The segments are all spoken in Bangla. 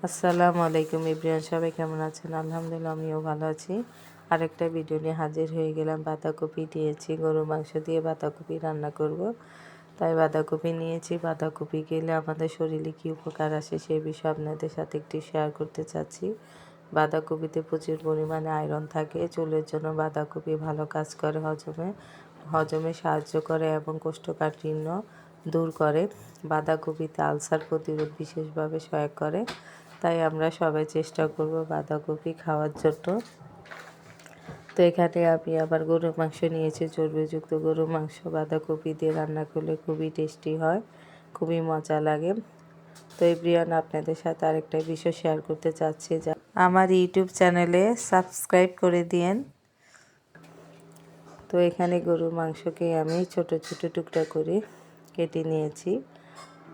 আসসালামু আলাইকুম এভরিওয়ান, সবাই কেমন আছেন? আলহামদুলিল্লাহ, আমিও ভালো আছি। আরেকটা ভিডিও নিয়ে হাজির হয়ে গেলাম। বাঁধাকপি দিয়েছি, গরুর মাংস দিয়ে বাঁধাকপি রান্না করব। তাই বাঁধাকপি নিয়েছি। বাঁধাকপি খেলে আমাদের শরীরে কী উপকার আসে সেই বিষয়ে আপনাদের সাথে একটু শেয়ার করতে চাচ্ছি। বাঁধাকপিতে প্রচুর পরিমাণে আয়রন থাকে। চুলের জন্য বাঁধাকপি ভালো কাজ করে, হজমে সাহায্য করে এবং কোষ্ঠকাঠিন্য দূর করে। বাঁধাকপিতে আলসার প্রতিরোধ বিশেষভাবে সহায়ক করে। তাই আমরা সবাই চেষ্টা করব বাঁধাকপি খাওয়ার জন্য। তো এখানে আমি আবার গরুর মাংস নিয়েছি, চর্বিযুক্ত গরুর মাংস। বাঁধাকপি দিয়ে রান্না করলে খুবই টেস্টি হয়, খুবই মজা লাগে। তো এভরিওয়ান, আপনাদের সাথে আরেকটা বিষয় শেয়ার করতে চাচ্ছি, যা আমার ইউটিউব চ্যানেলে সাবস্ক্রাইব করে দিয়েন। তো এখানে গরুর মাংসকে আমি ছোট ছোট টুকরা করে কেটে নিয়েছি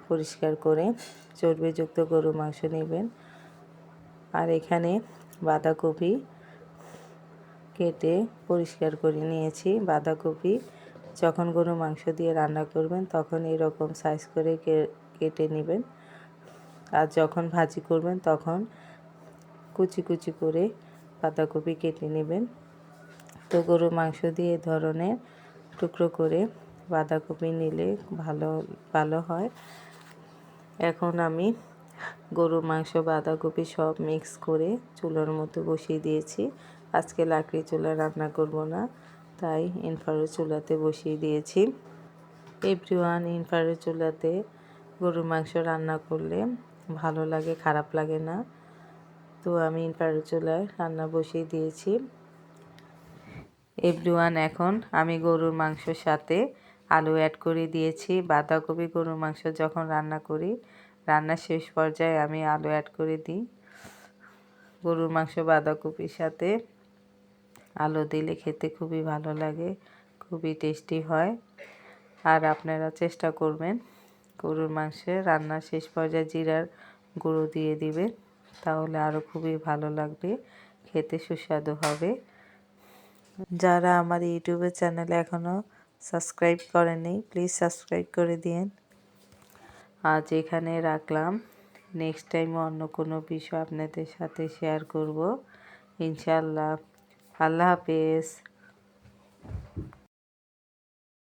পরিষ্কার করে। চর্বিযুক্ত গরুর মাংস নেবেন। আর এখানে বাঁধাকপি কেটে পরিষ্কার করে নিয়েছি। বাঁধাকপি যখন গরুর মাংস দিয়ে রান্না করবেন তখন এরকম সাইজ করে কেটে নেবেন। আর যখন ভাজি করবেন তখন কুচি কুচি করে বাঁধাকপি কেটে নেবেন। তো গরুর মাংস দিয়ে এ ধরনের টুকরো করে বাঁধাকপি নিলে ভালো হয়। এখন আমি গরুর মাংস বাঁধাকপি সব মিক্স করে চুলার মধ্যে বসিয়ে দিয়েছি। আজকে লাকড়ি চুলায় রান্না করব না, তাই ইনফ্রারেড চুলাতে বসিয়ে দিয়েছি। এভরিওয়ান, ইনফ্রারেড চুলাতে গরুর মাংস রান্না করলে ভালো লাগে, খারাপ লাগে না। তো আমি ইনফ্রারেড চুলায় রান্না বসিয়ে দিয়েছি। এভরিওয়ান, এখন আমি গরুর মাংসর সাথে আলু অ্যাড করে দিয়েছি। বাঁধাকপি গরুর মাংস যখন রান্না করি, রান্নার শেষ পর্যায়ে আমি আলু অ্যাড করে দিই। গরুর মাংস বাঁধাকপির সাথে আলু দিলে খেতে খুবই ভালো লাগে, খুবই টেস্টি হয়। আর আপনারা চেষ্টা করবেন গরুর মাংসে রান্নার শেষ পর্যায়ে জিরার গুঁড়ো দিয়ে দিবেন, তাহলে আরও খুবই ভালো লাগবে, খেতে সুস্বাদু হবে। যারা আমার ইউটিউবের চ্যানেলে এখনও সাবস্ক্রাইব করেনি, প্লিজ সাবস্ক্রাইব করে দিন। আজ এখানে রাখলাম, নেক্সট টাইম অন্য কোনো বিষয় আপনাদের সাথে শেয়ার করব ইনশাআল্লাহ। আল্লাহ হাফেজ।